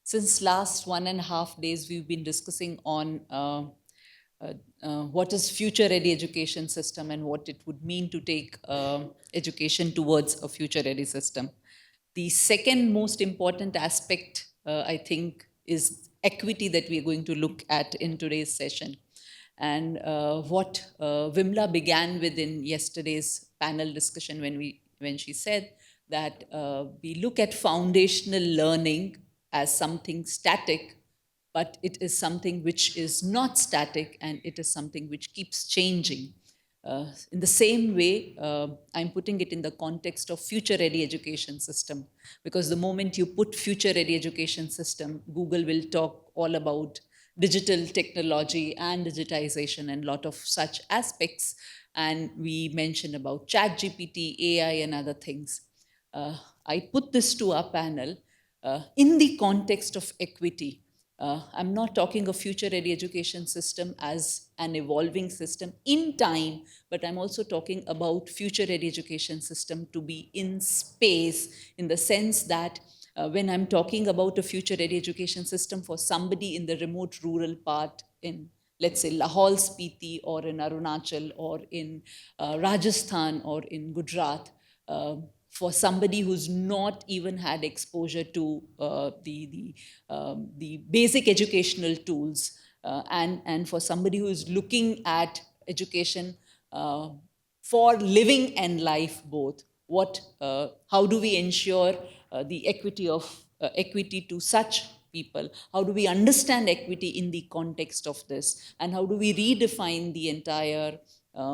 Since last 1.5 days, we've been discussing on what is future-ready education system and what it would mean to take education towards a future-ready system. The second most important aspect, I think, is equity that we are going to look at in today's session. And what Vimla began with in yesterday's panel discussion when she said that we look at foundational learning as something static, but it is something which is not static and it is something which keeps changing. In the same way, I'm putting it in the context of future-ready education system, because the moment you put future-ready education system, Google will talk all about digital technology and digitization and a lot of such aspects. And we mentioned about chat GPT, AI, and other things. I put this to our panel in the context of equity. I'm not talking of future-ready education system as an evolving system in time, but I'm also talking about future-ready education system to be in space, in the sense that when I'm talking about a future-ready education system for somebody in the remote rural part in, let's say, Lahore Spiti, or in Arunachal, or in Rajasthan, or in Gujarat, for somebody who's not even had exposure to the basic educational tools, and for somebody who is looking at education for living and life both, how do we ensure the equity to such people? How do we understand equity in the context of this? And how do we redefine the entire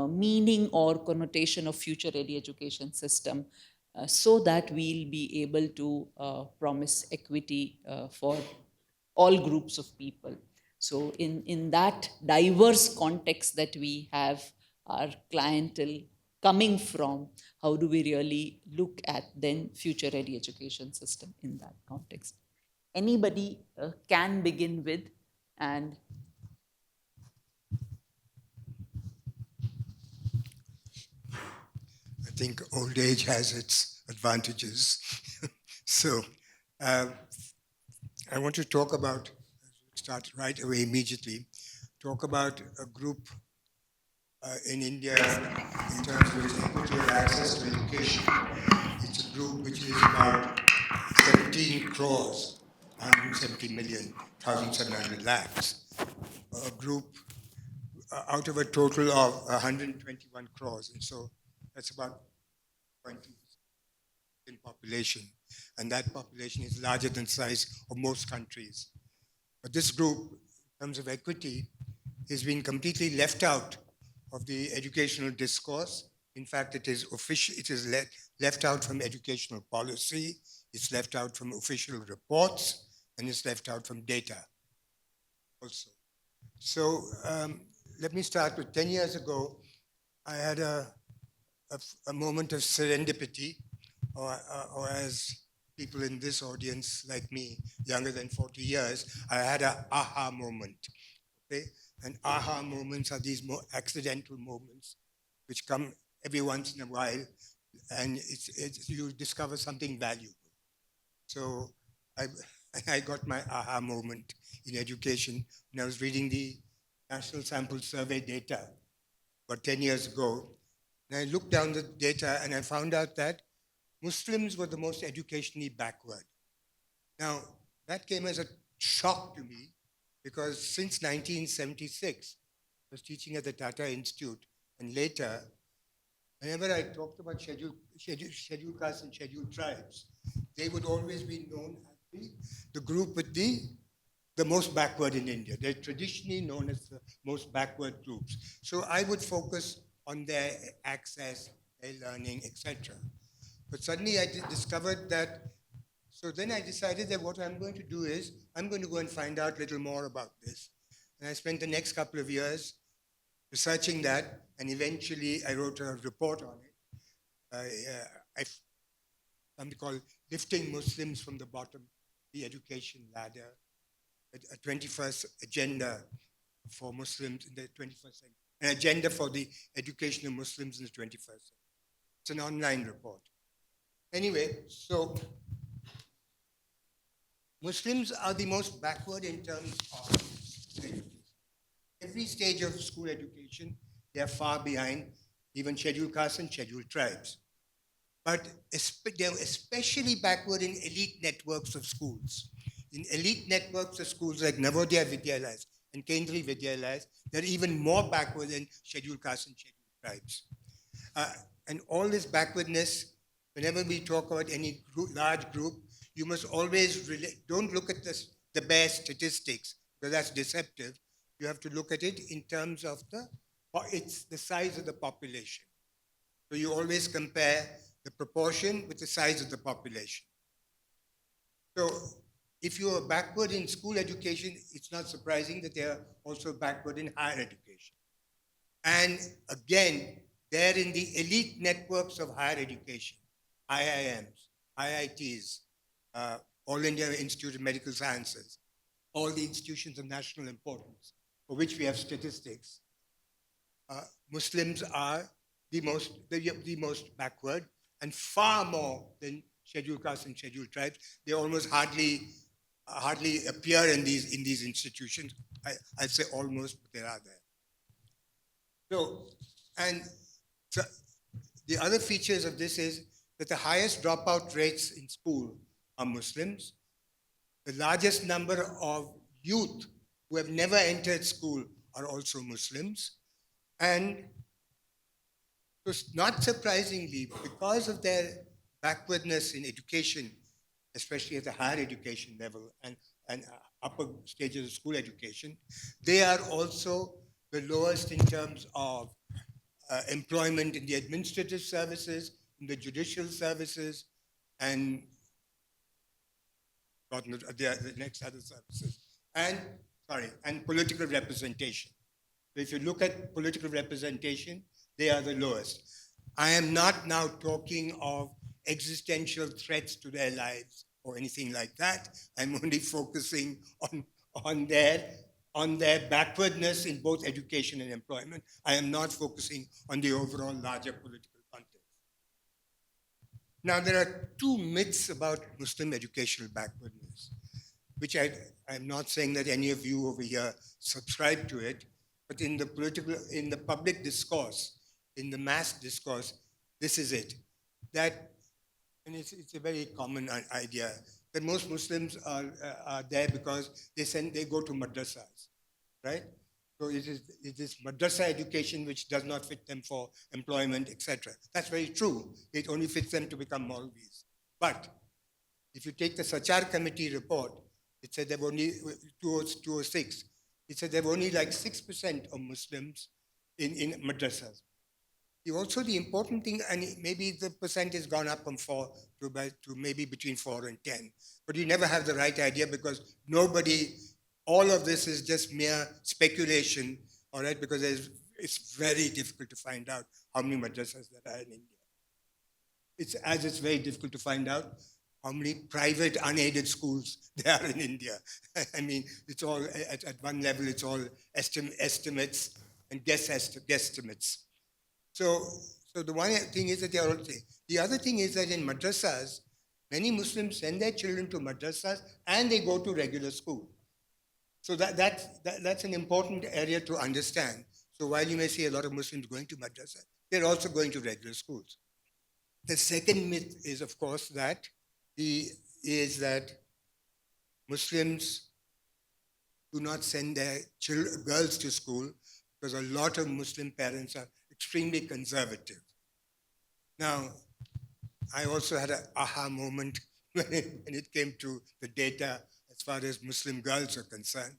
meaning or connotation of future-ready education system, so that we'll be able to promise equity for all groups of people? So in that diverse context that we have our clientele coming from, how do we really look at then future-ready education system in that context? Anybody can begin with, and I think old age has its advantages. So uh, I want to talk about, start right away immediately, talk about a group in India in terms of its equity of access to education. It's a group which is about 17 crores, 170 million, 1,700 lakhs. A group out of a total of 121 crores. And so that's about 20% in population. And that population is larger than the size of most countries. But this group, in terms of equity, is being completely left out of the educational discourse. In fact, it is official. It is left out from educational policy. It's left out from official reports, and it's left out from data also. So let me start with 10 years ago. I had a moment of serendipity, or as people in this audience like me, younger than 40 years, I had an aha moment. Okay? And aha moments are these more accidental moments which come every once in a while, and you discover something valuable. So I, I got my aha moment in education when I was reading the National Sample Survey data about 10 years ago. And I looked down the data and I found out that Muslims were the most educationally backward. Now, that came as a shock to me because since 1976, I was teaching at the Tata Institute, and later, whenever I talked about scheduled castes and scheduled tribes, they would always be known as the group with the most backward in India. They're traditionally known as the most backward groups. So I would focus on their access, their learning, etc. But suddenly I discovered that, so then I decided that what I'm going to do is I'm going to go and find out a little more about this. And I spent the next couple of years researching that, and eventually I wrote a report on it. Something called Lifting Muslims from the Bottom, the Education Ladder, a 21st agenda for Muslims in the 21st century, an agenda for the education of Muslims in the 21st century. It's an online report. Anyway, so Muslims are the most backward in terms of school education. Every stage of school education, they are far behind even scheduled castes and scheduled tribes. But they're especially backward in elite networks of schools. In elite networks of schools like Navodaya Vidyalayas and Kendriya Vidyalayas, they're even more backward than scheduled castes and scheduled tribes. Uh, and all this backwardness, whenever we talk about any large group, you must always don't look at the bare statistics, because that's deceptive. You have to look at it in terms of it's the size of the population. So you always compare the proportion with the size of the population. So if you are backward in school education, it's not surprising that they are also backward in higher education. And again, they're in the elite networks of higher education, IIMs, IITs, All India Institute of Medical Sciences, all the institutions of national importance, for which we have statistics. Muslims are the most backward, and far more than scheduled castes and scheduled tribes. They almost hardly appear in these institutions. I'd say almost, but they are there. So, and so the other features of this is that the highest dropout rates in school are Muslims. The largest number of youth who have never entered school are also Muslims. And not surprisingly, because of their backwardness in education, especially at the higher education level and upper stages of school education, they are also the lowest in terms of employment in the administrative services, in the judicial services, and the next other services, and and political representation. So if you look at political representation, they are the lowest. I am not now talking of existential threats to their lives or anything like that. I'm only focusing on their on their backwardness in both education and employment. I am not focusing on the overall larger political context. Now, there are two myths about Muslim educational backwardness, which I'm not saying that any of you over here subscribe to it, but in the public discourse, in the mass discourse, this is it. That, and it's a very common idea, that most Muslims are there because they go to madrasas, right? So it is madrasa education which does not fit them for employment, etc. That's very true. It only fits them to become Maulvis. But if you take the Sachar committee report, it said there were only 2006. It said there were only like 6% of Muslims in madrasas. The important thing, and maybe the percent has gone up from 4 to maybe between 4 and 10, but you never have the right idea because all of this is just mere speculation, all right, because it's very difficult to find out how many madrasas there are in India. It's very difficult to find out how many private unaided schools there are in India. I mean, it's all, at one level, it's all estimates and guesstimates. So the one thing is that they are all saying. The other thing is that in madrasas, many Muslims send their children to madrasas and they go to regular school. So that's an important area to understand. So while you may see a lot of Muslims going to madrasas, they're also going to regular schools. The second myth is, of course, that Muslims do not send their girls to school because a lot of Muslim parents are extremely conservative. Now, I also had an aha moment when it came to the data as far as Muslim girls are concerned.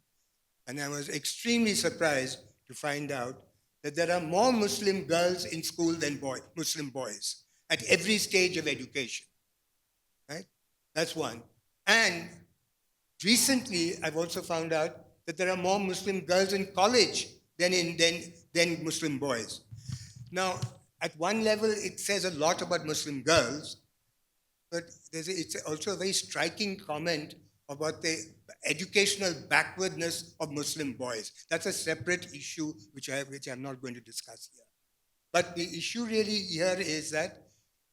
And I was extremely surprised to find out that there are more Muslim girls in school than Muslim boys at every stage of education. Right? That's one. And recently, I've also found out that there are more Muslim girls in college than Muslim boys. Now, at one level, it says a lot about Muslim girls, but it's also a very striking comment about the educational backwardness of Muslim boys. That's a separate issue which I'm not going to discuss here. But the issue really here is that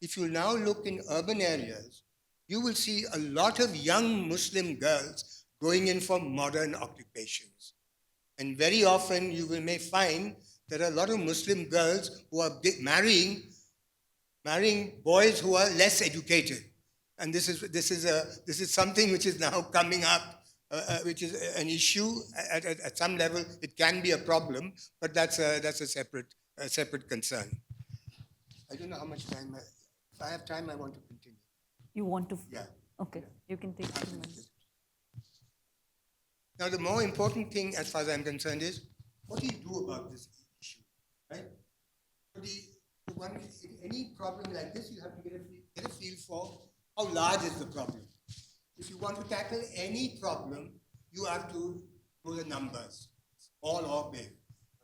if you now look in urban areas, you will see a lot of young Muslim girls going in for modern occupations. And very often may find there are a lot of Muslim girls who are marrying boys who are less educated. And this is something which is now coming up, which is an issue at some level. It can be a problem, but that's a separate concern. I don't know how much time. If I have time, I want to continue. You want to? Yeah. Okay, you can take 2 minutes. Now, the more important thing, as far as I'm concerned, is what do you do about this issue, right? In any problem like this, you have to get a feel for how large is the problem. If you want to tackle any problem, you have to know the numbers, small or big.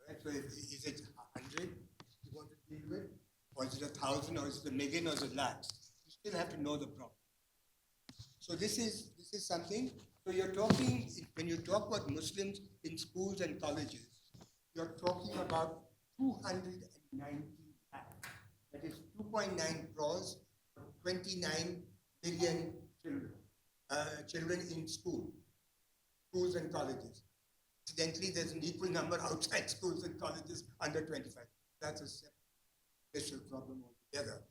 Right? So, is it 100 you want to deal with, or is it 1,000, or is it a million, or is it lakhs? You still have to know the problem. So this is something. So you're talking, when you talk about Muslims in schools and colleges, you're talking about 290 lakhs. That is 2.9 crores, 29 million children. Children in schools and colleges. Incidentally, there's an equal number outside schools and colleges under 25. That's a special problem altogether.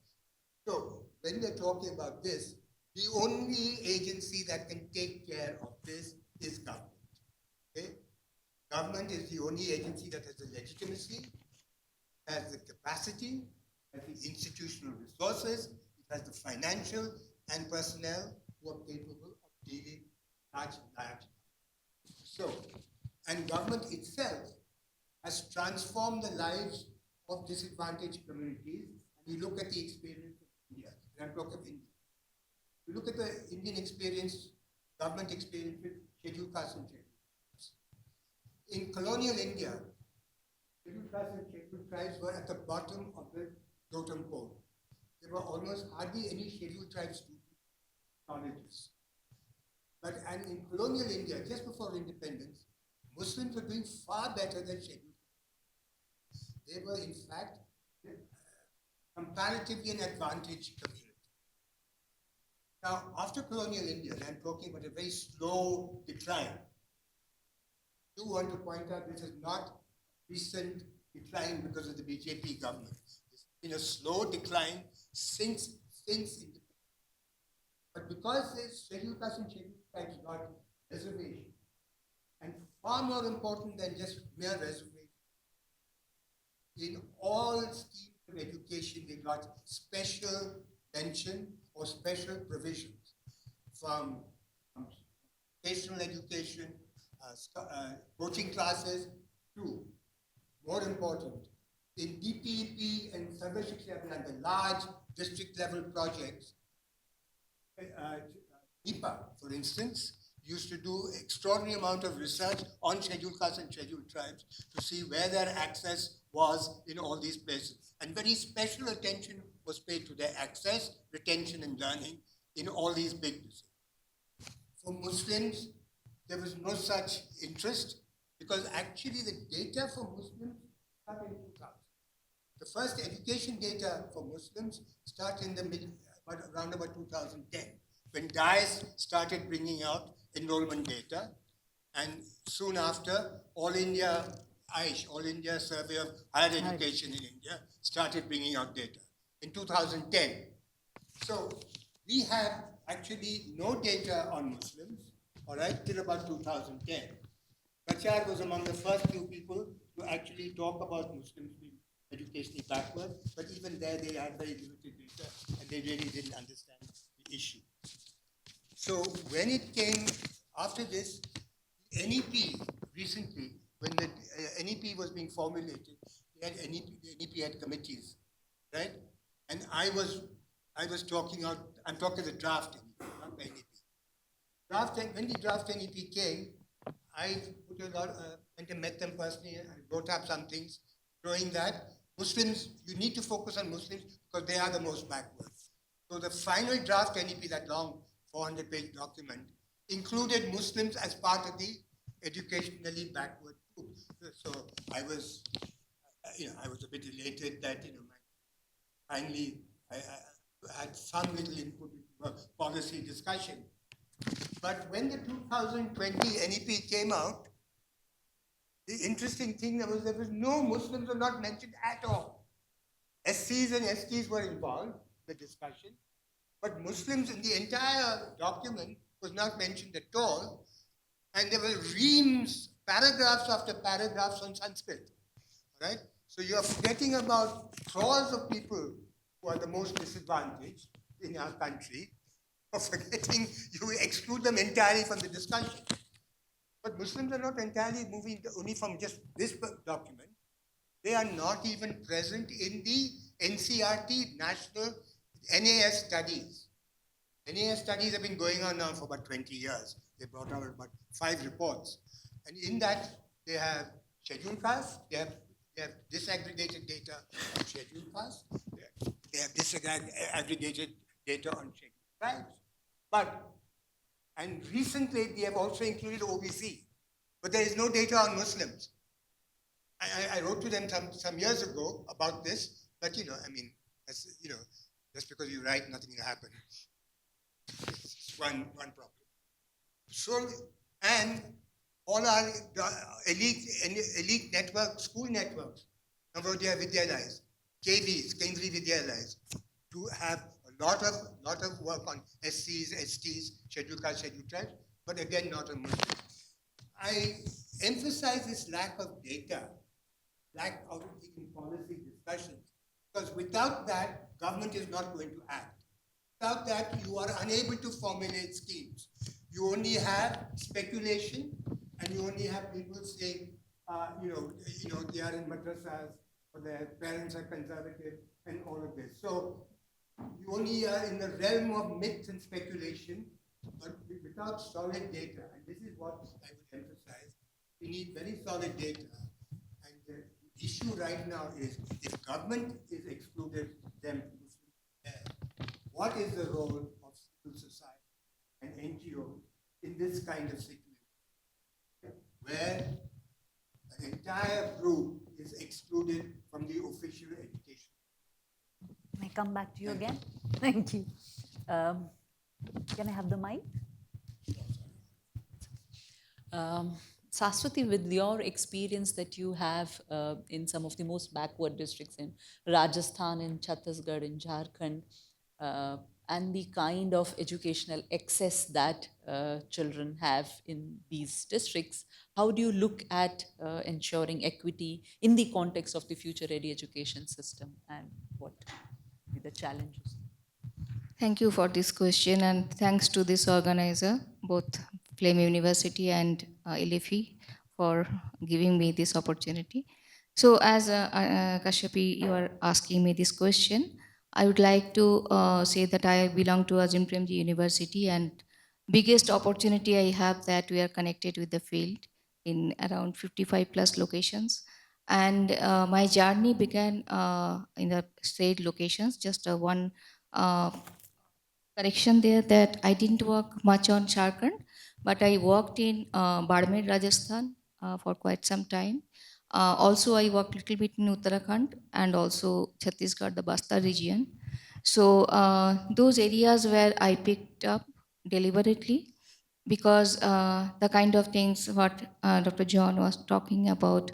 So when we're talking about this, the only agency that can take care of this is government. Okay? Government is the only agency that has the legitimacy, has the capacity, has the institutional resources, it has the financial and personnel who are capable of dealing large. So, and government itself has transformed the lives of disadvantaged communities. And you look at the experience of India, and I'm talking of India. You look at the Indian experience, government experience with scheduled castes and scheduled tribes. In colonial India, scheduled castes and scheduled tribes were at the bottom of the totem pole. There were almost hardly any scheduled tribes students in colleges. And in colonial India, just before independence, Muslims were doing far better than scheduled castes. They were, in fact, comparatively an advantaged community. Now, after colonial India, and I'm talking about a very slow decline, I do want to point out this is not recent decline because of the BJP government. It's been a slow decline since independence. But because there's scheduled castes and scheduled tribes got reservation, and far more important than just mere reservation, in all schemes of education, they got special mention or special provisions from vocational education, coaching classes, to, more important, in DPEP and Sarva Shiksha Abhiyan, the large district level projects, NIPA, for instance, used to do extraordinary amount of research on scheduled castes and scheduled tribes to see where their access was in all these places. And very special attention was paid to their access, retention, and learning in all these big districts. For Muslims, there was no such interest because actually the data for Muslims started in 2000. The first education data for Muslims started in the around about 2010, when DICE started bringing out enrollment data, and soon after, All India AISH, All India Survey of Higher Education in India, started bringing out data in 2010. So we have actually no data on Muslims, all right, till about 2010. Prachar was among the first few people to actually talk about Muslims being educationally backward, but even there they had very limited data and they really didn't understand the issue. So when it came after this, NEP recently, when the NEP was being formulated, the NEP had committees, right? And I was talking out, I'm talking the draft NEP, not the NEP. When the draft NEP came, I put a lot, went and met them personally and wrote up some things showing that Muslims, you need to focus on Muslims because they are the most backward. So the final draft NEP, that long 400-page document, included Muslims as part of the educationally backward group. So I was a bit elated that, finally, had some little input into a policy discussion. But when the 2020 NEP came out, the interesting thing there was no Muslims were not mentioned at all. SCs and STs were involved in the discussion, but Muslims in the entire document was not mentioned at all. And there were reams, paragraphs after paragraphs on Sanskrit. Right? So you're forgetting about crores of people who are the most disadvantaged in our country. You're forgetting, you exclude them entirely from the discussion. But Muslims are not entirely moving only from just this document. They are not even present in the NCRT National NAS studies. NAS studies have been going on now for about 20 years. They brought out about 5 reports. And in that, they have scheduled castes, they have disaggregated data on scheduled castes, they have disaggregated data on scheduled tribes. But, and recently, they have also included OBC, but there is no data on Muslims. I wrote to them some years ago about this, but I mean, just because you write, nothing will happen. It's one problem. So, and all our elite network, school networks, Navodaya Vidyalayas, KVs, Kendri Vidyalayas, to have a lot of work on SCs, STs, scheduled caste, scheduled tribes, but again, not on Muslims. I emphasize this lack of data, lack of in policy discussions, because without that, government is not going to act. Without that, you are unable to formulate schemes. You only have speculation, and you only have people saying, they are in madrasas, or their parents are conservative, and all of this. So you only are in the realm of myth and speculation, but without solid data. And this is what I would emphasize. We need very solid data. And the issue right now is if government is excluded, then what is the role of civil society and NGOs in this kind of situation where an entire group is excluded from the official education? May I come back to you again? Thank you. Can I have the mic? Saswati, with your experience that you have in some of the most backward districts in Rajasthan, in Chhattisgarh, in Jharkhand, and the kind of educational access that children have in these districts, how do you look at ensuring equity in the context of the future ready education system, and what be the challenges? Thank you for this question, and thanks to this organizer, both Flame University and LFE, for giving me this opportunity. So, as Kashyapi, you are asking me this question, I would like to say that I belong to Azim Premji University, and biggest opportunity I have that we are connected with the field in around 55 plus locations. And my journey began in the state locations, just one correction there that I didn't work much on Jharkhand, but I worked in Barmer, Rajasthan for quite some time. Also, I worked a little bit in Uttarakhand and also Chhattisgarh, the Bastar region. So those areas where I picked up deliberately because the kind of things what Dr. John was talking about,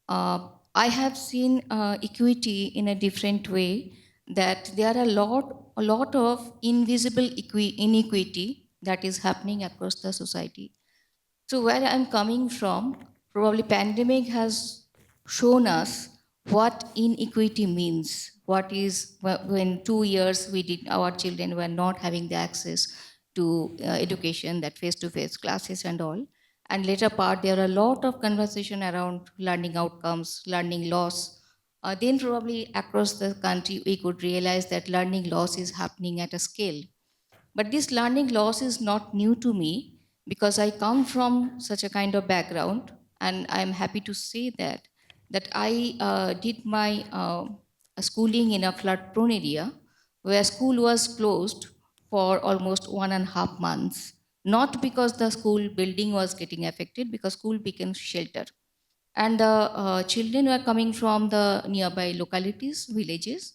I have seen equity in a different way. That there are a lot of invisible inequity that is happening across the society. So where I'm coming from, probably pandemic has shown us what inequity means. What is when 2 years we did our children were not having the access to education, that face-to-face classes and all. And later part, there are a lot of conversation around learning outcomes, learning loss. Then probably across the country, we could realize that learning loss is happening at a scale, but this learning loss is not new to me because I come from such a kind of background, and I'm happy to say that I did my schooling in a flood-prone area where school was closed for almost 1.5 months. Not because the school building was getting affected, because school became shelter, and the children were coming from the nearby localities, villages,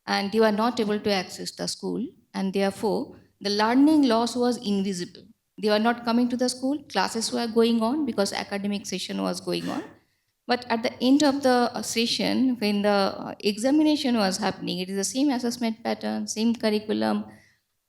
and they were not able to access the school, and therefore the learning loss was invisible. They were not coming to the school, classes were going on because academic session was going on. But at the end of the session, when the examination was happening, it is the same assessment pattern, same curriculum,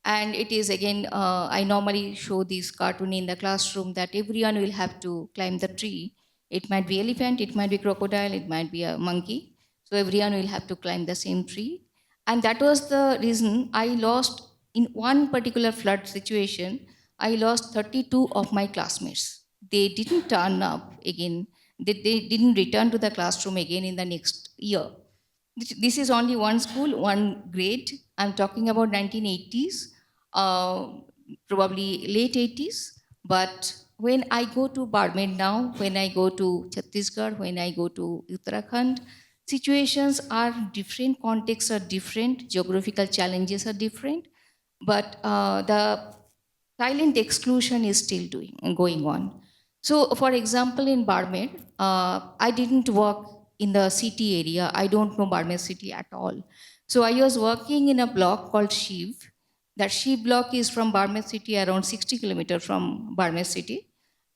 and it is again, I normally show this cartoon in the classroom that everyone will have to climb the tree. It might be elephant, it might be crocodile, it might be a monkey. So everyone will have to climb the same tree. And that was the reason I lost, in one particular flood situation, I lost 32 of my classmates. They didn't turn up again. They didn't return to the classroom again in the next year. This is only one school, one grade. I'm talking about 1980s, uh, probably late 80s. But when I go to Barmer now, when I go to Chhattisgarh, when I go to Uttarakhand, situations are different, contexts are different, geographical challenges are different, but the silent exclusion is still going on. So, for example, in Barmer, I didn't work in the city area. I don't know Barmer city at all. So, I was working in a block called Shiv. That Shiv block is from Barmer city, around 60 kilometers from Barmer city.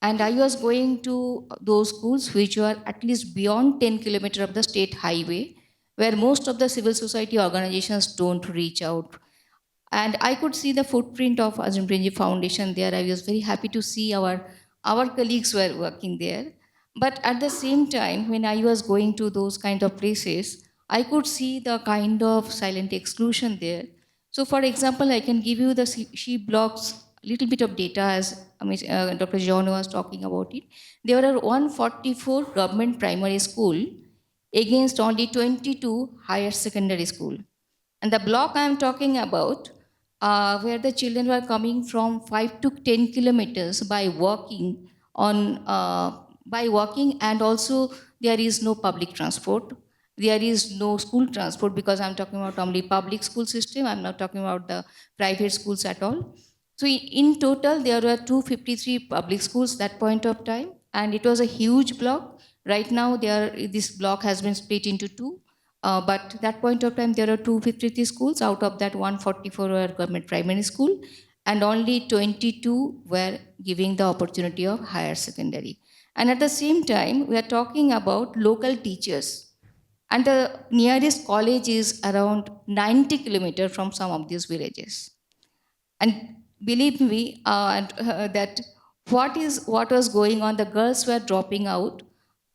And I was going to those schools which were at least beyond 10 kilometers of the state highway, where most of the civil society organizations don't reach out. And I could see the footprint of Azim Premji Foundation there. I was very happy to see our colleagues were working there. But at the same time, when I was going to those kind of places, I could see the kind of silent exclusion there. So, for example, I can give you the sheep blocks, little bit of data as Dr. John was talking about it. There are 144 government primary school against only 22 higher secondary school. And the block I am talking about, where the children were coming from 5 to 10 kilometers by walking, and also there is no public transport. There is no school transport because I'm talking about only public school system. I'm not talking about the private schools at all. So in total, there were 253 public schools that point of time, and it was a huge block. Right now, this block has been split into two. But that point of time, there are 253 schools. Out of that, 144 were government primary school, and only 22 were giving the opportunity of higher secondary. And at the same time, we are talking about local teachers. And the nearest college is around 90 kilometers from some of these villages. And believe me, that what was going on, the girls were dropping out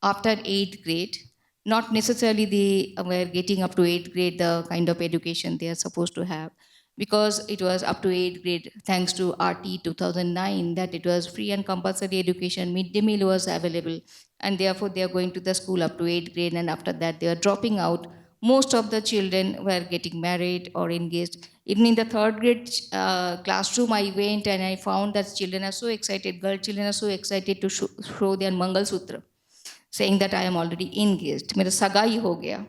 after eighth grade. Not necessarily they were getting up to eighth grade the kind of education they are supposed to have, because it was up to eighth grade thanks to RT 2009 that it was free and compulsory education, midday meal was available, and therefore they are going to the school up to eighth grade, and after that they are dropping out. Most of the children were getting married or engaged. Even in the third grade classroom, I went and I found that children are so excited, girl children are so excited to show their Mangal Sutra, saying that I am already engaged. मेरा सगाई हो गया.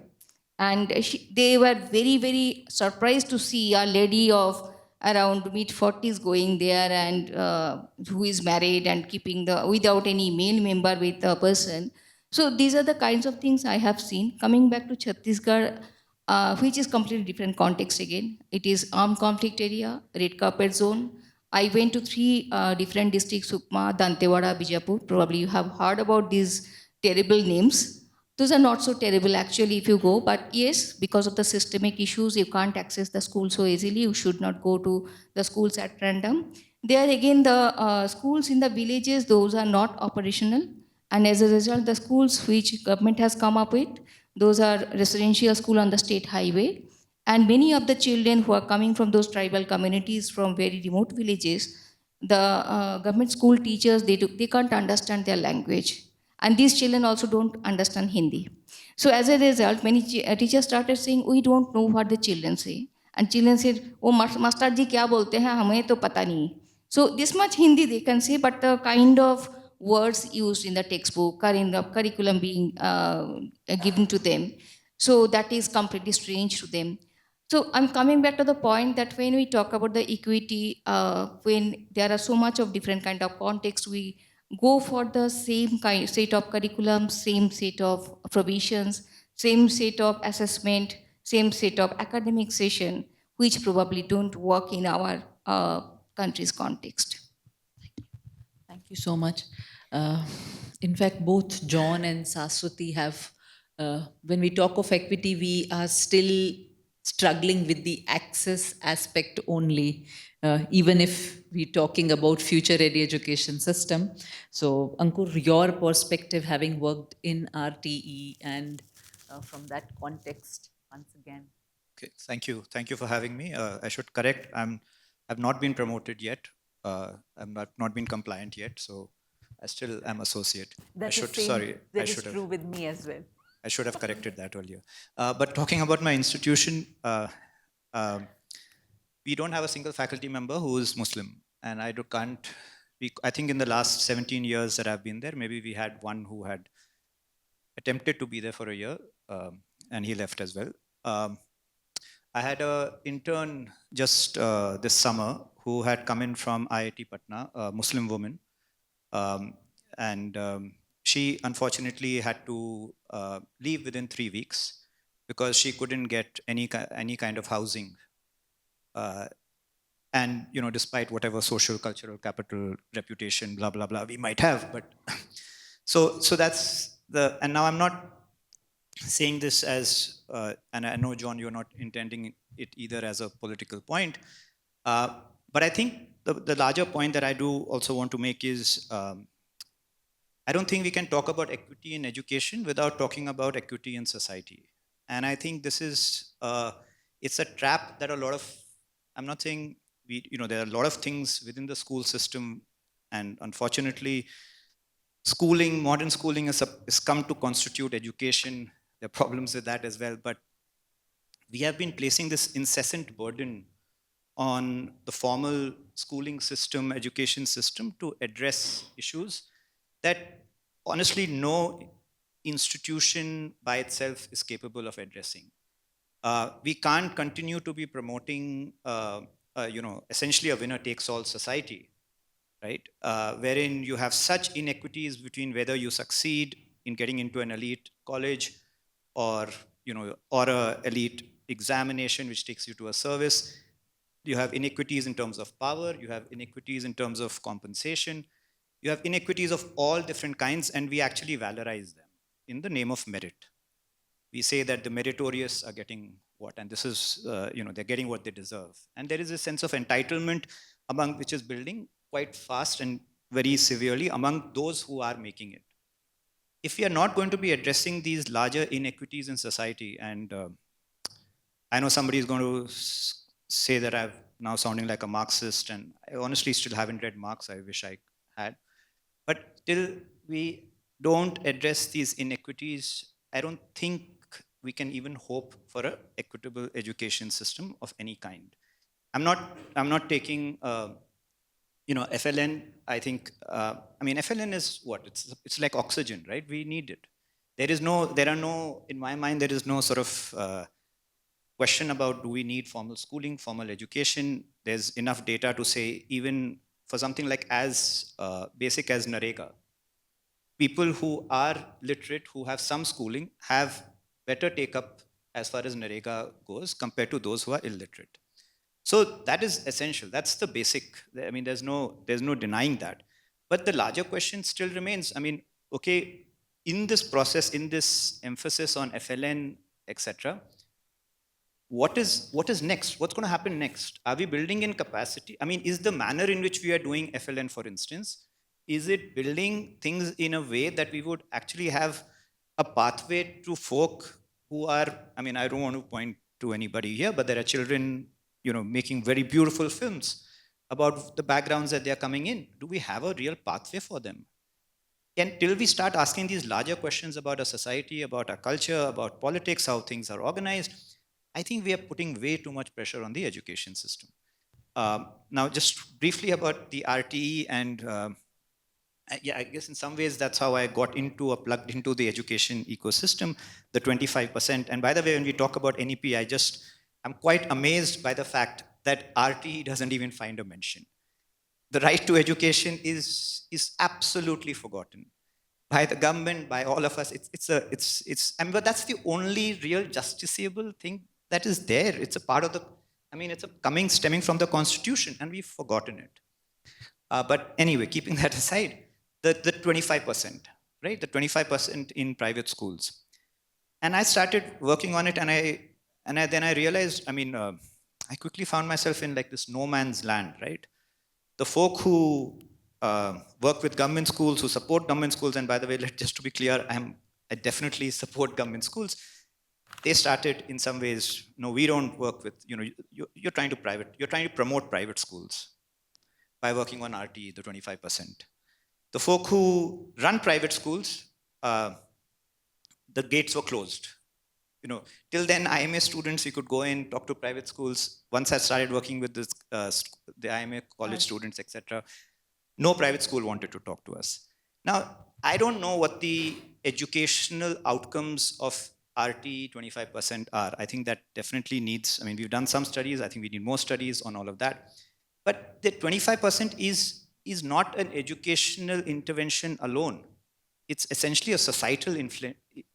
And they were very, very surprised to see a lady of around mid 40s going there, and who is married and keeping without any male member with a person. So these are the kinds of things I have seen. Coming back to Chhattisgarh, which is completely different context again. It is armed conflict area, red carpet zone. I went to three different districts: Sukma, Dantewada, Bijapur. Probably you have heard about these terrible names. Those are not so terrible actually if you go, but yes, because of the systemic issues, you can't access the school so easily. You should not go to the schools at random. There again, the schools in the villages, those are not operational. And as a result, the schools which government has come up with, those are residential school on the state highway. And many of the children who are coming from those tribal communities from very remote villages, the government school teachers, they can't understand their language, and these children also don't understand Hindi. So as a result, many teachers started saying, we don't know what the children say. And children said, oh, master ji kya bolte hain, hame to pata nahi. So this much Hindi they can say, but the kind of words used in the textbook or in the curriculum being given to them, so that is completely strange to them. So I'm coming back to the point that when we talk about the equity, when there are so much of different kind of context, we go for the same kind set of curriculum, same set of provisions, same set of assessment, same set of academic session, which probably don't work in our country's context. Thank you so much. Uh, in fact, both John and Saswati have, when we talk of equity, we are still struggling with the access aspect only, even if we're talking about future ready education system. So, Ankur, your perspective, having worked in RTE and from that context, once again. Okay, thank you. Thank you for having me. I should correct, I've not been promoted yet. Not been compliant yet, so I still am associate. That is true with me as well. I should have corrected that earlier. But talking about my institution, um, we don't have a single faculty member who is Muslim, and I think in the last 17 years that I've been there, maybe we had one who had attempted to be there for a year, and he left as well. I had an intern just this summer who had come in from IIT Patna, a Muslim woman. And she unfortunately had to leave within 3 weeks because she couldn't get any kind of housing. And despite whatever social, cultural capital, reputation, blah blah blah we might have, but so that's the. And now I'm not saying this as, and I know, John, you're not intending it either as a political point, but I think the larger point that I do also want to make is, I don't think we can talk about equity in education without talking about equity in society. And I think this is, it's a trap that a lot of, I'm not saying there are a lot of things within the school system, and unfortunately, modern schooling has come to constitute education. There are problems with that as well, but we have been placing this incessant burden on the formal schooling system, education system, to address issues that honestly no institution by itself is capable of addressing. We can't continue to be promoting, essentially a winner-takes-all society, right? Wherein you have such inequities between whether you succeed in getting into an elite college or a elite examination which takes you to a service. You have inequities in terms of power. You have inequities in terms of compensation. You have inequities of all different kinds, and we actually valorize them in the name of merit. We say that the meritorious are getting what, and this is, they're getting what they deserve. And there is a sense of entitlement which is building quite fast and very severely among those who are making it. If we are not going to be addressing these larger inequities in society, and I know somebody is going to say that I'm now sounding like a Marxist, and I honestly still haven't read Marx. I wish I had. But till we don't address these inequities, I don't think we can even hope for an equitable education system of any kind. I'm not taking, FLN. I think, FLN is what? It's like oxygen, right? We need it. In my mind, there is no sort of question about do we need formal schooling, formal education. There's enough data to say even for something like as basic as Narega, people who are literate, who have some schooling, have better take-up as far as Narega goes compared to those who are illiterate. So that is essential. That's the basic. I mean, there's no denying that. But the larger question still remains. I mean, okay, in this process, in this emphasis on FLN, etc., what is next? What's going to happen next? Are we building in capacity? I mean, is the manner in which we are doing FLN, for instance, is it building things in a way that we would actually have a pathway to folk who are, I mean, I don't want to point to anybody here, but there are children, making very beautiful films about the backgrounds that they're coming in. Do we have a real pathway for them? Until we start asking these larger questions about our society, about our culture, about politics, how things are organized, I think we are putting way too much pressure on the education system. Now, just briefly about the RTE, and I guess in some ways that's how I got plugged into the education ecosystem, the 25%. And by the way, when we talk about NEP, I'm quite amazed by the fact that RTE doesn't even find a mention. The right to education is absolutely forgotten by the government, by all of us. But that's the only real justiciable thing that is there. It's a part of the, I mean, it's a stemming from the Constitution, and we've forgotten it. But anyway, keeping that aside, the 25%, right? The 25% in private schools. And I started working on it, and then I realized, I quickly found myself in like this no man's land, right? The folk who work with government schools, who support government schools, and by the way, just to be clear, I definitely support government schools. They started in some ways, no, we don't work with, you're trying to promote private schools by working on RT, the 25%. The folk who run private schools, the gates were closed. Till then, IMA students, we could go in, talk to private schools. Once I started working with this, the IMA college students, etc., no private school wanted to talk to us. Now, I don't know what the educational outcomes of RT 25% are. I think that definitely needs, we've done some studies. I think we need more studies on all of that. But the 25% is not an educational intervention alone. It's essentially a societal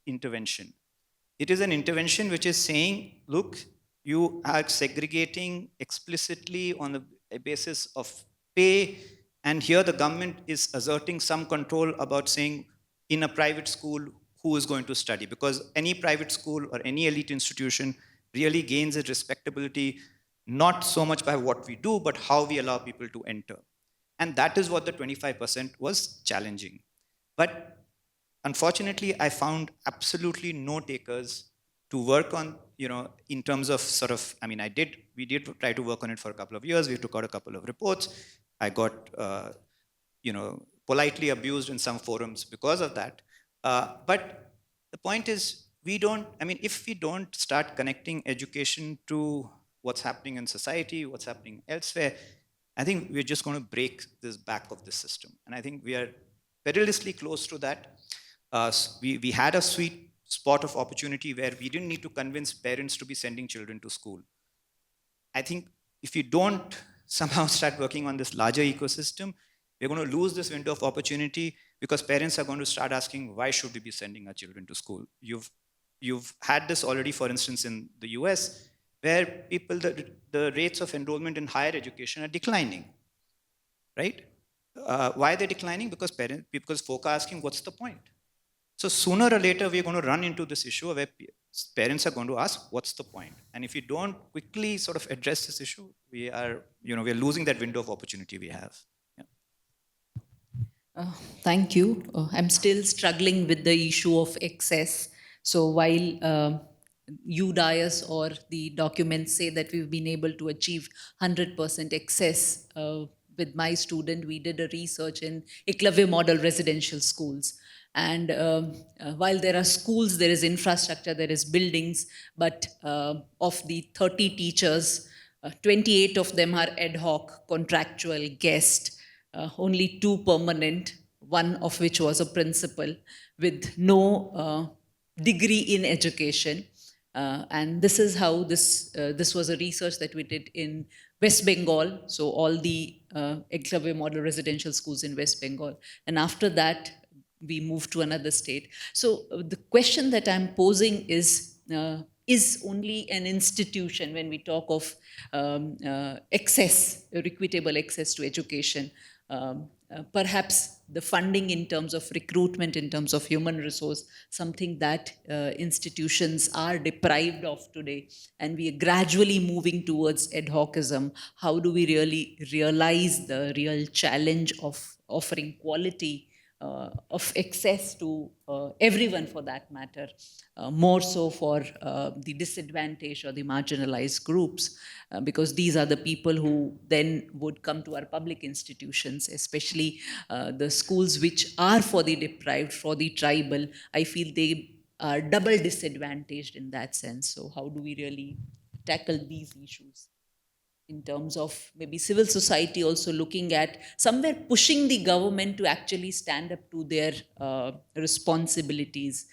intervention. It is an intervention which is saying, look, you are segregating explicitly on the basis of pay, and here the government is asserting some control about saying in a private school who is going to study, because any private school or any elite institution really gains its respectability not so much by what we do, but how we allow people to enter. And that is what the 25% was challenging. But unfortunately, I found absolutely no takers to work on, in terms of sort of, we did try to work on it for a couple of years. We took out a couple of reports. I got, politely abused in some forums because of that. But the point is, if we don't start connecting education to what's happening in society, what's happening elsewhere, I think we're just going to break this back of the system. And I think we are perilously close to that. We had a sweet spot of opportunity where we didn't need to convince parents to be sending children to school. I think if we don't somehow start working on this larger ecosystem, we're going to lose this window of opportunity, because parents are going to start asking, why should we be sending our children to school? You've had this already, for instance, in the US, where the rates of enrollment in higher education are declining, right? Why are they declining? Because folk are asking, what's the point? So sooner or later, we're going to run into this issue where parents are going to ask, what's the point? And if we don't quickly sort of address this issue, we're losing that window of opportunity we have. Thank you. I'm still struggling with the issue of excess. So while UDIAS or the documents say that we've been able to achieve 100% excess, with my student, we did a research in Iklavya model residential schools. And while there are schools, there is infrastructure, there is buildings, but of the 30 teachers, 28 of them are ad hoc, contractual, guest, only 2 permanent, one of which was a principal with no degree in education. And this is how this was a research that we did in West Bengal, so all the Eklavya model residential schools in West Bengal. And after that, we moved to another state. So the question that I'm posing is only an institution, when we talk of excess, equitable access to education, perhaps the funding in terms of recruitment, in terms of human resource, something that institutions are deprived of today, and we are gradually moving towards ad hocism. How do we really realize the real challenge of offering quality of access to everyone, for that matter, more so for the disadvantaged or the marginalized groups, because these are the people who then would come to our public institutions, especially the schools which are for the deprived, for the tribal. I feel they are double disadvantaged in that sense. So how do we really tackle these issues? In terms of maybe civil society also looking at somewhere pushing the government to actually stand up to their responsibilities.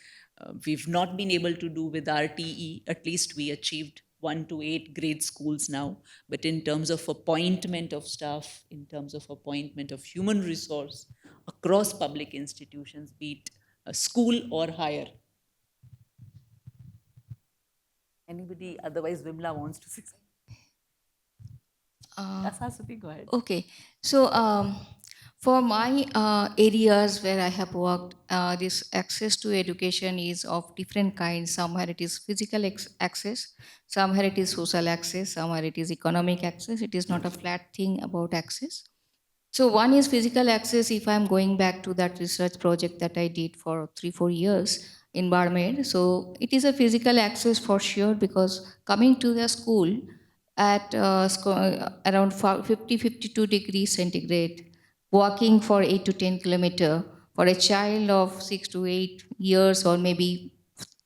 We've not been able to do with RTE, at least we achieved 1 to 8 grade schools now, but in terms of appointment of staff, in terms of appointment of human resource across public institutions, be it a school or higher, Anybody, otherwise Vimla wants to say something. Asasuti, go ahead. Okay, so for my areas where I have worked, this access to education is of different kinds. Somewhere it is physical access, somewhere it is social access, somewhere it is economic access. It is not a flat thing about access. So one is physical access. If I'm going back to that research project that I did for 3-4 years in Barmaid, so it is a physical access for sure, because coming to the school at around 52 degrees centigrade, walking for 8 to 10 kilometer for a child of 6 to 8 years or maybe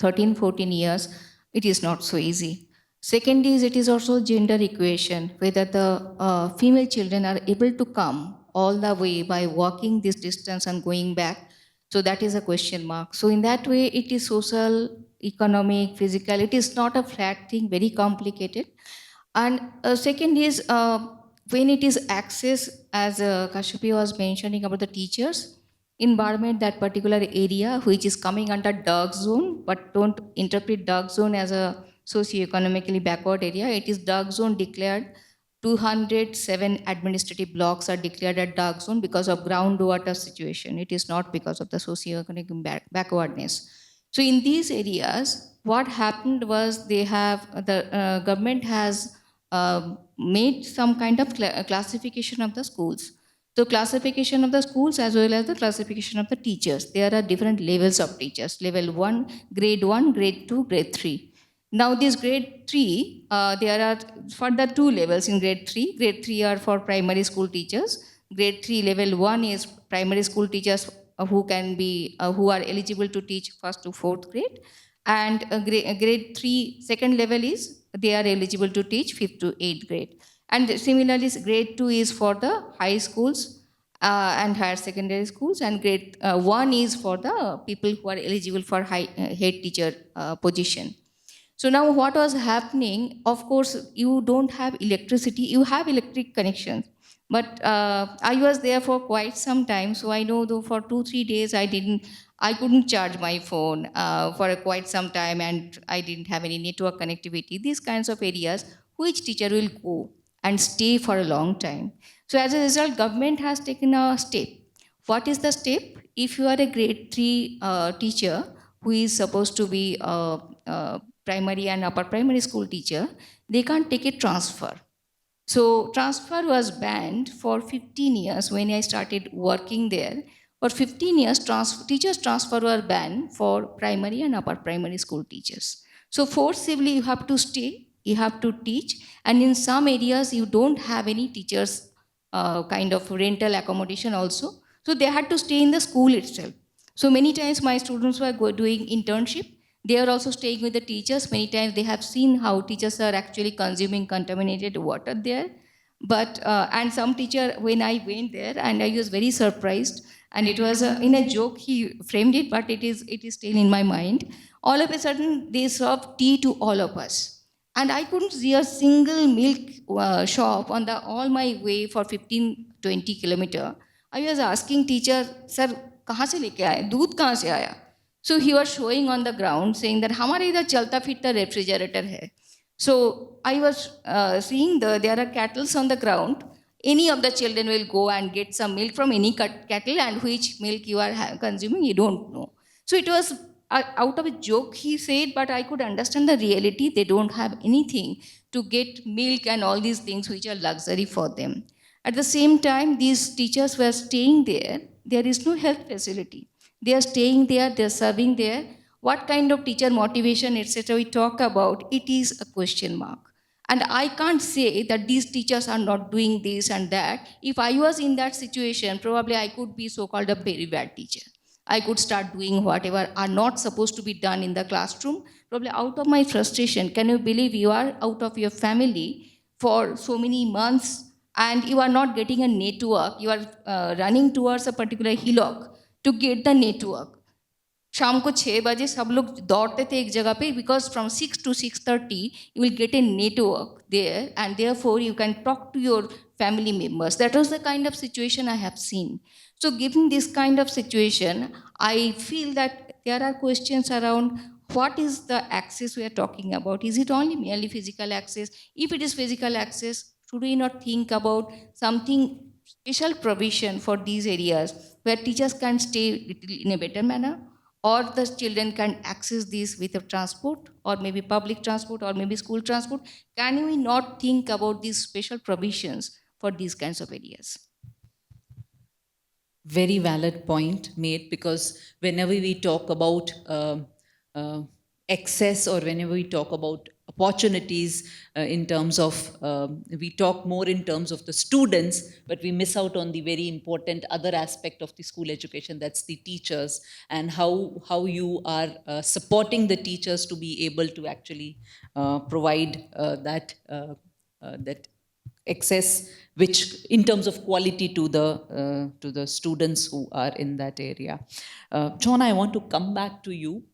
13, 14 years, it is not so easy. Second is, it is also gender equation, whether the female children are able to come all the way by walking this distance and going back. So that is a question mark. So in that way, it is social, economic, physical. It is not a flat thing, very complicated. And second is, when it is access, as Kashyapi was mentioning about the teachers, in Barmet, that particular area which is coming under dark zone, but don't interpret dark zone as a socio-economically backward area. It is dark zone declared. 207 administrative blocks are declared a dark zone because of groundwater situation. It is not because of the socio-economic backwardness. So in these areas, what happened was, the government has made some kind of classification of the schools. So classification of the schools as well as the classification of the teachers. There are different levels of teachers. Level 1, grade 2, grade 3. Now this grade 3, there are further two levels in grade 3. Grade 3 are for primary school teachers. Grade 3 level 1 is primary school teachers who are eligible to teach 1st to 4th grade. And grade 3 second level is they are eligible to teach 5th to 8th grade. And similarly, grade 2 is for the high schools and higher secondary schools, and grade 1 is for the people who are eligible for head teacher position. So now what was happening, of course, you don't have electricity, you have electric connections. But I was there for quite some time, so I know though for 2-3 days I couldn't charge my phone for quite some time, and I didn't have any network connectivity. These kinds of areas, which teacher will go and stay for a long time? So as a result, government has taken a step. What is the step? If you are a grade 3 teacher who is supposed to be primary and upper primary school teacher, they can't take a transfer. So transfer was banned for 15 years when I started working there. For 15 years, teachers transfer were banned for primary and upper primary school teachers. So forcibly you have to stay, you have to teach, and in some areas you don't have any teachers kind of rental accommodation also. So they had to stay in the school itself. So many times my students were doing internship. They are also staying with the teachers. Many times they have seen how teachers are actually consuming contaminated water there. But and some teacher, when I went there, and I was very surprised, and it was in a joke he framed it, but it is still in my mind. All of a sudden they serve tea to all of us, and I couldn't see a single milk shop on the all my way for 15-20 kilometer. I was asking teacher, sir, कहाँ से लेके आए दूध कहाँ से आया? So he was showing on the ground saying that हमारे इधर चलता फिरता रेफ्रिजरेटर है. So I was seeing there are cattle on the ground. Any of the children will go and get some milk from any cattle, and which milk you are consuming, you don't know. So it was out of a joke he said, but I could understand the reality. They don't have anything to get milk and all these things which are luxury for them. At the same time, these teachers were staying there. There is no health facility. They are staying there, they are serving there. What kind of teacher motivation, etc., we talk about, it is a question mark. And I can't say that these teachers are not doing this and that. If I was in that situation, probably I could be so-called a very bad teacher. I could start doing whatever are not supposed to be done in the classroom, probably out of my frustration. Can you believe you are out of your family for so many months and you are not getting a network? You are running towards a particular hillock to get the network. शाम को 6 बजे सब लोग दौड़ते थे एक जगह पे, because from 6 to 6:30 you will get a network there, and therefore you can talk to your family members. That was the kind of situation I have seen. So given this kind of situation, I feel that there are questions around what is the access we are talking about? Is it only merely physical access? If it is physical access, should we not think about something special provision for these areas where teachers can stay little in a better manner, or the children can access this with a transport, or maybe public transport, or maybe school transport? Can we not think about these special provisions for these kinds of areas? Very valid point made, because whenever we talk about excess, or whenever we talk about opportunities, in terms of, we talk more in terms of the students, but we miss out on the very important other aspect of the school education, that's the teachers, and how you are supporting the teachers to be able to actually provide that excess, which in terms of quality to the students who are in that area. John, I want to come back to you.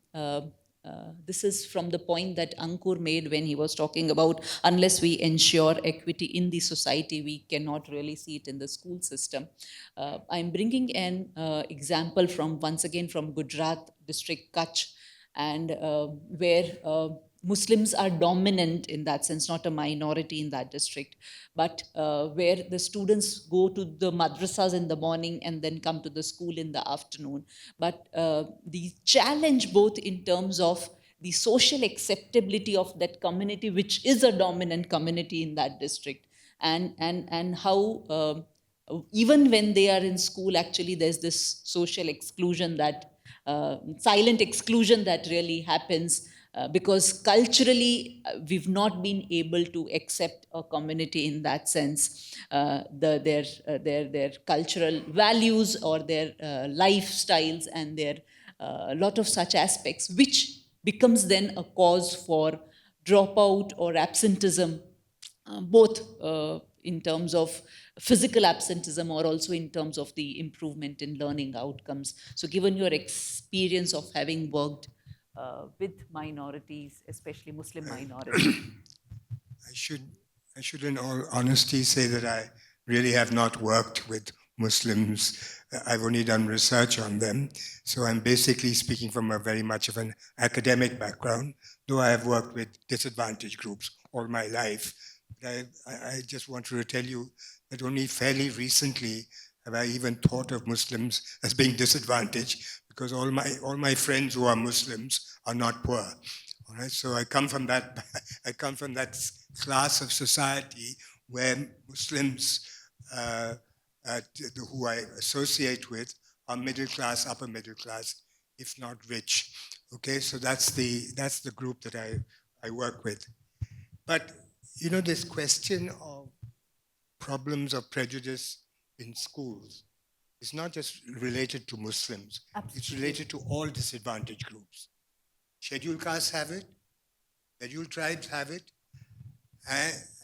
This is from the point that Ankur made when he was talking about, unless we ensure equity in the society, we cannot really see it in the school system. I'm bringing an example from, once again, from Gujarat district, Kutch, and where Muslims are dominant in that sense, not a minority in that district, but where the students go to the madrasas in the morning and then come to the school in the afternoon. But the challenge, both in terms of the social acceptability of that community, which is a dominant community in that district, and how even when they are in school, actually there's this social exclusion, that silent exclusion that really happens, because culturally we've not been able to accept a community in that sense. Their cultural values, or their lifestyles, and their lot of such aspects, which becomes then a cause for dropout or absenteeism, both in terms of physical absenteeism, or also in terms of the improvement in learning outcomes. So, given your experience of having worked with minorities, especially Muslim minorities. I should, I should, in all honesty, say that I really have not worked with Muslims. I've only done research on them. So I'm basically speaking from a very much of an academic background, though I have worked with disadvantaged groups all my life. But I just wanted to tell you that only fairly recently have I even thought of Muslims as being disadvantaged, because all my friends who are Muslims are not poor. All right, so I come from that. I come from that class of society where Muslims, who I associate with, are middle class, upper middle class, if not rich. Okay, so that's the group that I work with. But you know, this question of problems of prejudice in schools is not just related to Muslims. It's related to all disadvantaged groups. Scheduled castes have it, scheduled tribes have it,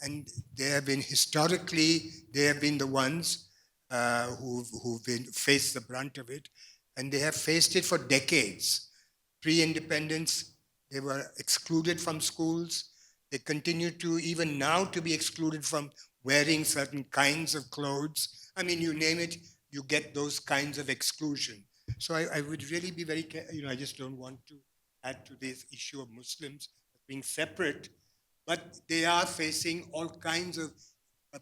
and they have been historically, they have been the ones who've been faced the brunt of it, and they have faced it for decades. Pre-independence, they were excluded from schools. They continue to, even now, to be excluded from wearing certain kinds of clothes. I mean, you name it, you get those kinds of exclusion. So I would really be very, I just don't want to add to this issue of Muslims being separate, but they are facing all kinds of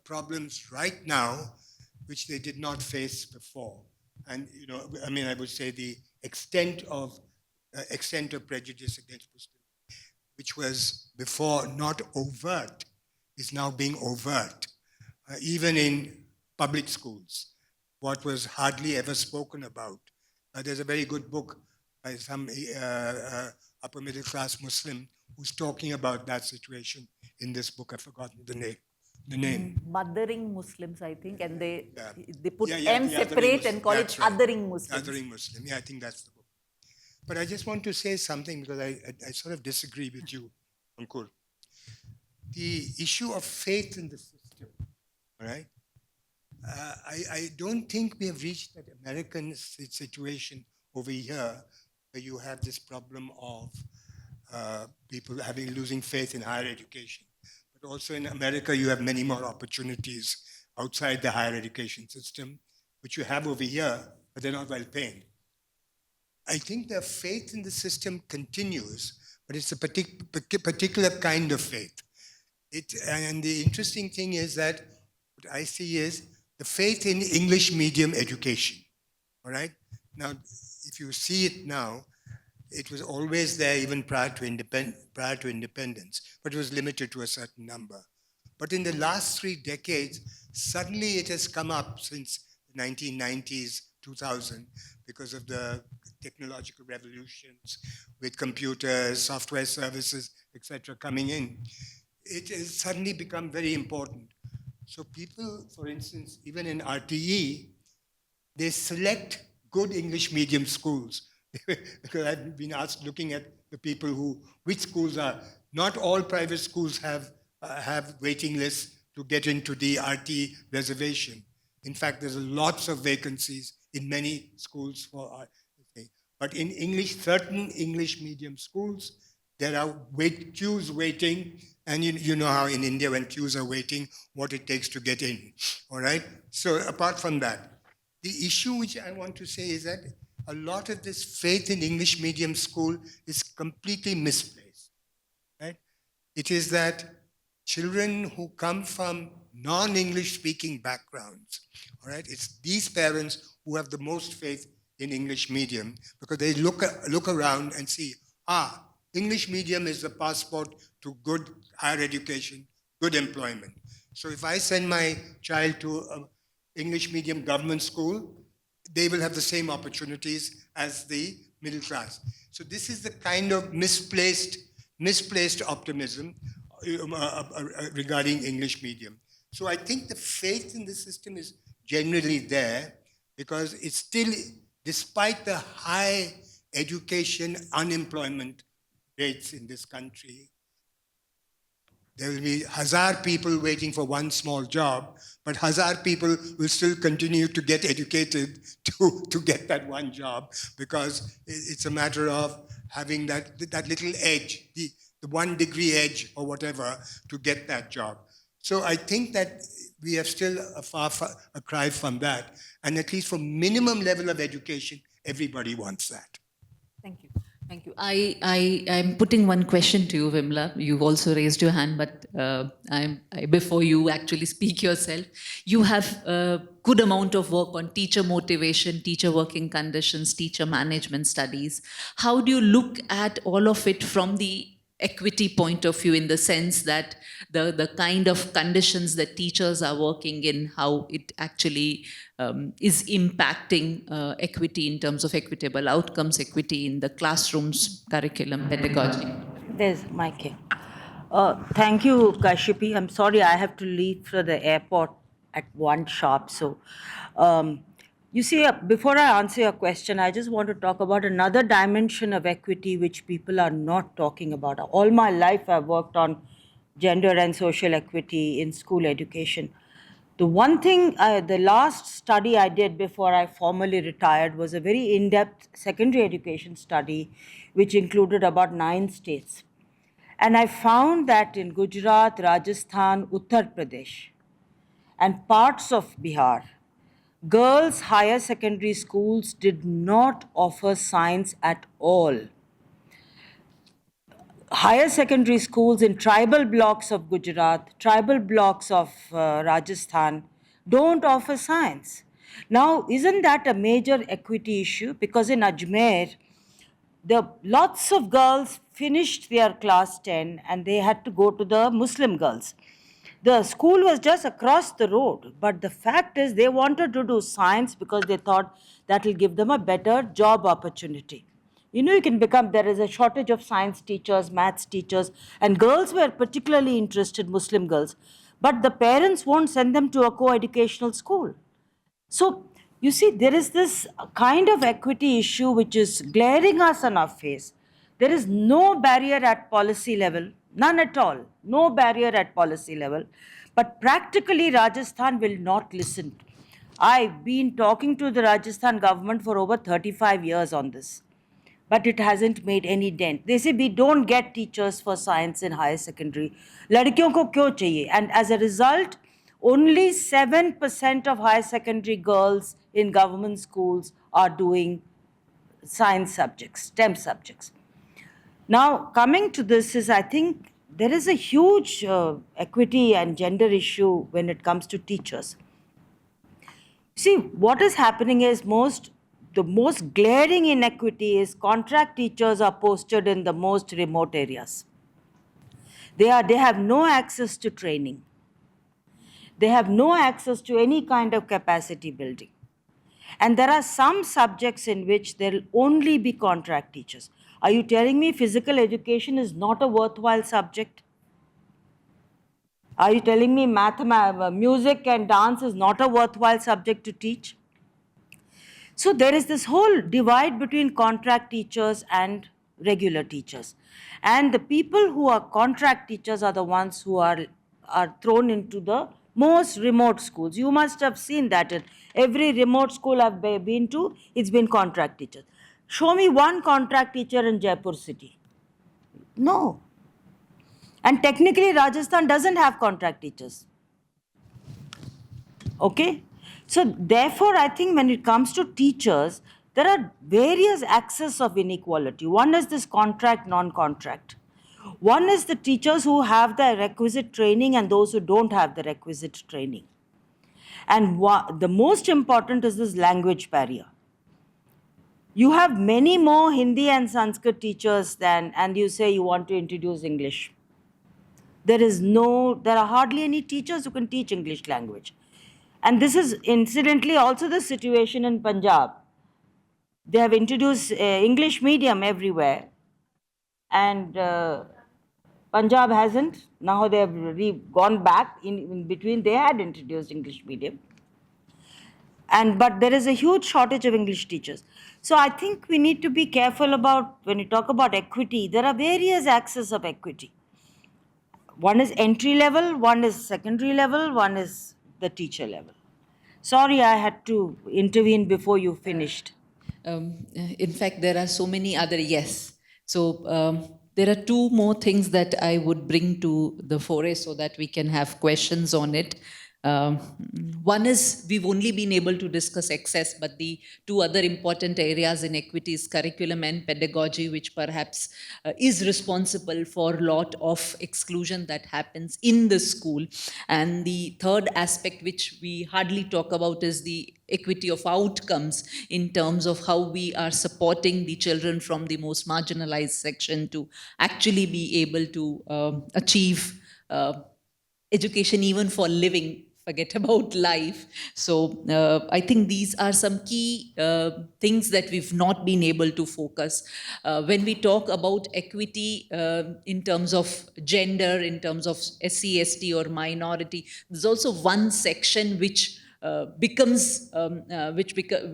problems right now, which they did not face before. And I mean, I would say the extent of prejudice against Muslims, which was before not overt, is now being overt, even in public schools. What was hardly ever spoken about. There's a very good book by some upper middle class Muslim who's talking about that situation in this book. I've forgotten the name. Mothering Muslims, I think, and they put Yeah, M the othering separate Muslim. and call it That's right. othering Muslims. Othering Muslim. Yeah, I think that's the book. But I just want to say something, because I sort of disagree with you, Ankur. The issue of faith in the system, all right? I don't think we have reached that American situation over here where you have this problem of people losing faith in higher education. But also in America, you have many more opportunities outside the higher education system, which you have over here, but they're not well paying. I think the faith in the system continues, but it's a particular kind of faith. And the interesting thing is that what I see is the faith in English medium education. All right. Now, if you see it now, it was always there even prior to independence, but it was limited to a certain number. But in the last 3 decades, suddenly it has come up since the 1990s, 2000, because of the technological revolutions with computers, software services, etc., coming in. It has suddenly become very important. So people, for instance, even in RTE, they select good English medium schools. Because I've been asked, looking at the people which schools are, not all private schools have waiting lists to get into the RT reservation. In fact, there's lots of vacancies in many schools for RT. But in English, certain English medium schools, there are queues waiting, and you know how in India when queues are waiting, what it takes to get in, all right? So apart from that, the issue which I want to say is that a lot of this faith in English medium school is completely misplaced, right? It is that children who come from non-English speaking backgrounds, all right, it's these parents who have the most faith in English medium because they look around and see, English medium is the passport to good higher education, good employment. So if I send my child to an English medium government school, they will have the same opportunities as the middle class. So this is the kind of misplaced optimism regarding English medium. So I think the faith in the system is generally there because it's still, despite the high education unemployment rates in this country, there will be 1,000 people waiting for one small job, but 1,000 people will still continue to get educated to get that one job because it's a matter of having that little edge, the 1 degree edge or whatever to get that job. So I think that we have still a cry from that. And at least for minimum level of education, everybody wants that. Thank you. Thank you. I'm putting one question to you, Vimla. You've also raised your hand, but before you actually speak yourself, you have a good amount of work on teacher motivation, teacher working conditions, teacher management studies. How do you look at all of it from the equity point of view, in the sense that the kind of conditions that teachers are working in, how it actually is impacting equity in terms of equitable outcomes, equity in the classrooms, curriculum, pedagogy? There's Mike here. Thank you, Kashipi. I'm sorry I have to leave for the airport at one sharp. So, you see, before I answer your question, I just want to talk about another dimension of equity which people are not talking about. All my life, I've worked on gender and social equity in school education. The one thing, the last study I did before I formally retired was a very in-depth secondary education study, which included about 9 states. And I found that in Gujarat, Rajasthan, Uttar Pradesh, and parts of Bihar, girls' higher secondary schools did not offer science at all. Higher secondary schools in tribal blocks of Gujarat, tribal blocks of Rajasthan don't offer science. Now, isn't that a major equity issue? Because in Ajmer, lots of girls finished their class 10 and they had to go to the Muslim girls. The school was just across the road, but the fact is they wanted to do science because they thought that will give them a better job opportunity. You know, there is a shortage of science teachers, maths teachers, and girls were particularly interested, Muslim girls, but the parents won't send them to a co-educational school. So, you see, there is this kind of equity issue which is glaring us on our face. There is no barrier at policy level, none at all, no barrier at policy level. But practically, Rajasthan will not listen. I've been talking to the Rajasthan government for over 35 years on this, but it hasn't made any dent. They say we don't get teachers for science in higher secondary. लड़कियों को क्यों चाहिए? And as a result, only 7% of higher secondary girls in government schools are doing science subjects, STEM subjects. Now, coming to this is, I think there is a huge equity and gender issue when it comes to teachers. See, what is happening is the most glaring inequity is contract teachers are posted in the most remote areas. They have no access to training. They have no access to any kind of capacity building. And there are some subjects in which there will only be contract teachers. Are you telling me physical education is not a worthwhile subject? Are you telling me music and dance is not a worthwhile subject to teach? So there is this whole divide between contract teachers and regular teachers. And the people who are contract teachers are the ones who are thrown into the most remote schools. You must have seen that in every remote school I've been to, it's been contract teachers. Show me one contract teacher in Jaipur city. No. And technically, Rajasthan doesn't have contract teachers. Okay? So, therefore, I think when it comes to teachers, there are various axes of inequality. One is this contract, non contract. One is the teachers who have the requisite training and those who don't have the requisite training. And the most important is this language barrier. You have many more Hindi and Sanskrit teachers and you say you want to introduce English. There are hardly any teachers who can teach English language. And this is incidentally also the situation in Punjab. They have introduced English medium everywhere, and Punjab hasn't. Now they have gone back. In between, they had introduced English medium, but there is a huge shortage of English teachers. So I think we need to be careful about when you talk about equity. There are various axes of equity. One is entry level, one is secondary level, one is the teacher level. Sorry, I had to intervene before you finished. In fact, there are so many other yes. So there are two more things that I would bring to the fore so that we can have questions on it. Um, One is we've only been able to discuss access, but the two other important areas in equity is curriculum and pedagogy, which perhaps is responsible for a lot of exclusion that happens in the school. And the third aspect, which we hardly talk about, is the equity of outcomes in terms of how we are supporting the children from the most marginalized section to actually be able to achieve education even for living, forget about life. So I think these are some key things that we've not been able to focus. When we talk about equity in terms of gender, in terms of SC, ST or minority, there's also one section which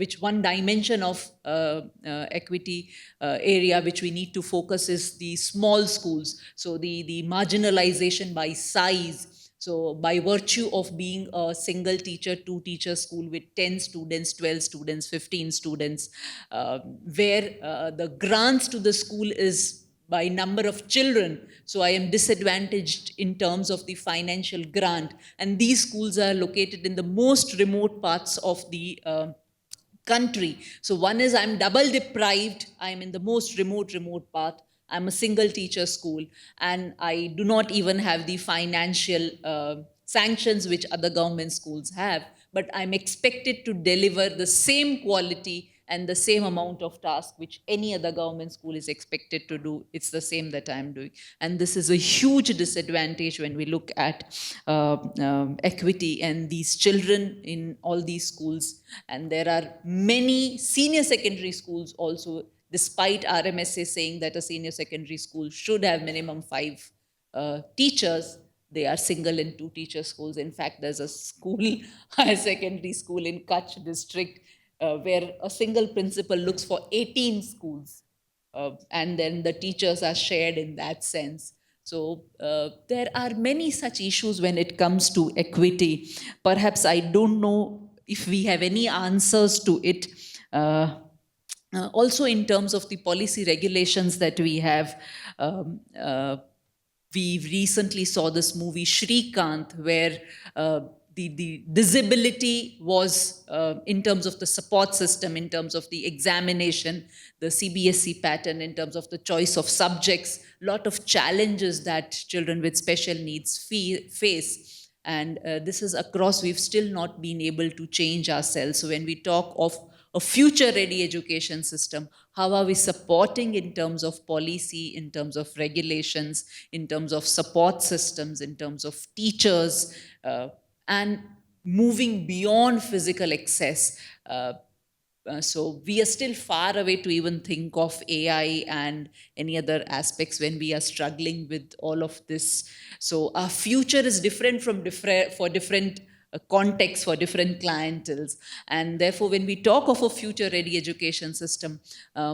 which one dimension of equity area which we need to focus is the small schools. So the marginalization by size. So by virtue of being a single teacher, two teacher school with 10 students, 12 students, 15 students, where the grants to the school is by number of children. So I am disadvantaged in terms of the financial grant. And these schools are located in the most remote parts of the country. So one is I'm double deprived. I'm in the most remote part. I'm a single teacher school, and I do not even have the financial sanctions which other government schools have. But I'm expected to deliver the same quality and the same amount of task which any other government school is expected to do. It's the same that I'm doing. And this is a huge disadvantage when we look at equity and these children in all these schools. And there are many senior secondary schools also, despite RMSA saying that a senior secondary school should have minimum 5 teachers, they are single and two teacher schools. In fact, there's a school, higher secondary school in Kutch district, where a single principal looks for 18 schools. And then the teachers are shared in that sense. So there are many such issues when it comes to equity. Perhaps I don't know if we have any answers to it. Also, in terms of the policy regulations that we have, we recently saw this movie Shrikant, where the disability was in terms of the support system, in terms of the examination, the CBSE pattern, in terms of the choice of subjects, lot of challenges that children with special needs face. And this is across, we've still not been able to change ourselves. So when we talk of a future ready education system, how are we supporting in terms of policy, in terms of regulations, in terms of support systems, in terms of teachers, and moving beyond physical access. So we are still far away to even think of AI and any other aspects when we are struggling with all of this. So our future is different from different contexts, for different clienteles, and therefore when we talk of a future ready education system,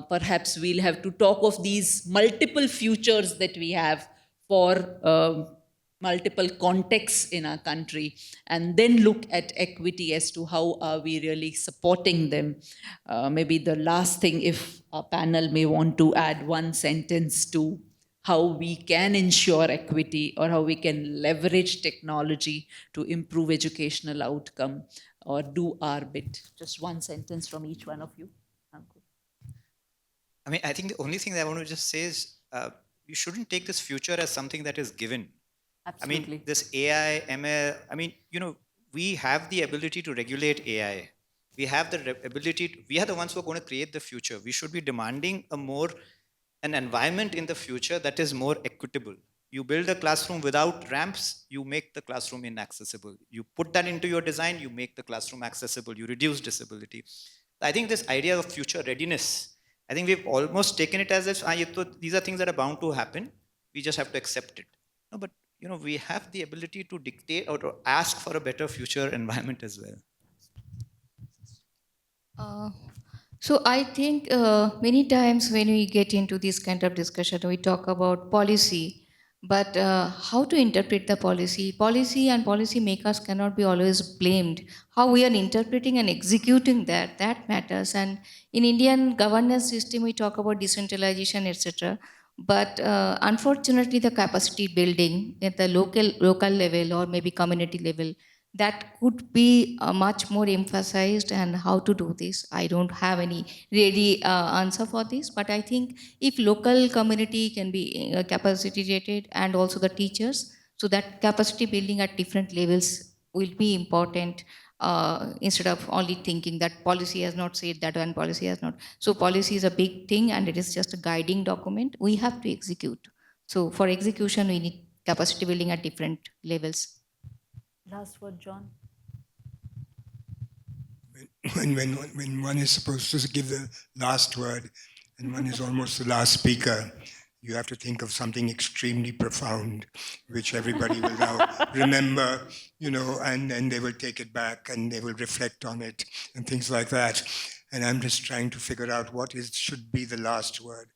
perhaps we'll have to talk of these multiple futures that we have for multiple contexts in our country, and then look at equity as to how are we really supporting them. Maybe the last thing, if our panel may want to add one sentence to how we can ensure equity or how we can leverage technology to improve educational outcome or do our bit. Just one sentence from each one of you. Ankur. I mean, I think the only thing that I want to just say is you shouldn't take this future as something that is given. Absolutely. I mean, this AI, ML, I mean, we have the ability to regulate AI. We have the ability, we are the ones who are going to create the future. We should be demanding an environment in the future that is more equitable. You build a classroom without ramps, you make the classroom inaccessible. You put that into your design, you make the classroom accessible, you reduce disability. I think this idea of future readiness, I think we've almost taken it as if these are things that are bound to happen. We just have to accept it. No, but we have the ability to dictate or to ask for a better future environment as well. So I think many times when we get into this kind of discussion, we talk about policy, but how to interpret the policy and policy makers cannot be always blamed. How we are interpreting and executing that matters. And in Indian governance system, we talk about decentralization, etc. But unfortunately, the capacity building at the local level or maybe community level, that could be much more emphasized. And how to do this, I don't have any ready answer for this, but I think if local community can be capacitated and also the teachers, so that capacity building at different levels will be important, instead of only thinking that policy has not said that and policy has not. So policy is a big thing and it is just a guiding document, we have to execute. So for execution we need capacity building at different levels. Last word, John. When one is supposed to give the last word and one is almost the last speaker, you have to think of something extremely profound, which everybody will now remember, and then they will take it back and they will reflect on it and things like that. And I'm just trying to figure out should be the last word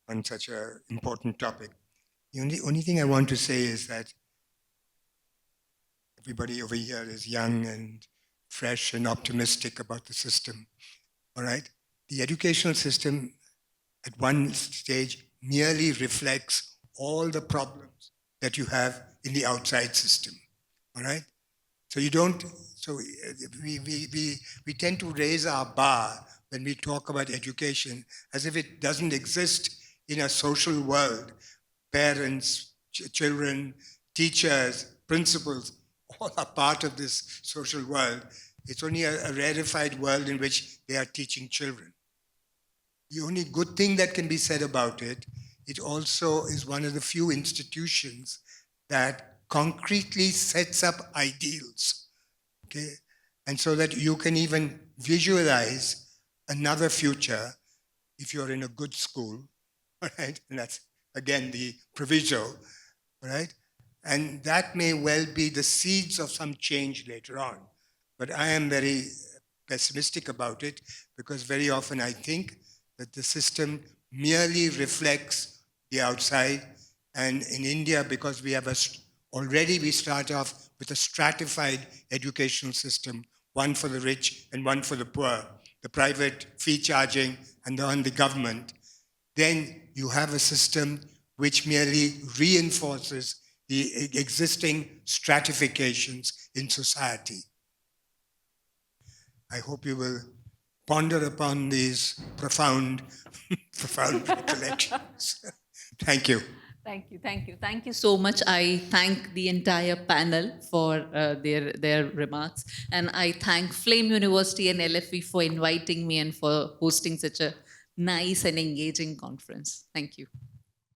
on such an important topic. The only thing I want to say is that everybody over here is young and fresh and optimistic about the system. All right? The educational system at one stage merely reflects all the problems that you have in the outside system. All right? So we tend to raise our bar when we talk about education as if it doesn't exist in a social world. Parents, children, teachers, principals, all are part of this social world. It's only a rarefied world in which they are teaching children. The only good thing that can be said about it, it also is one of the few institutions that concretely sets up ideals, okay? And so that you can even visualize another future if you're in a good school, right? And that's, again, the proviso, right? And that may well be the seeds of some change later on. But I am very pessimistic about it because very often I think that the system merely reflects the outside. And in India, because we start off with a stratified educational system, one for the rich and one for the poor, the private fee charging and the government, then you have a system which merely reinforces the existing stratifications in society. I hope you will ponder upon these profound, profound recollections. Thank you. Thank you, thank you, thank you so much. I thank the entire panel for their remarks, and I thank Flame University and LFE for inviting me and for hosting such a nice and engaging conference. Thank you.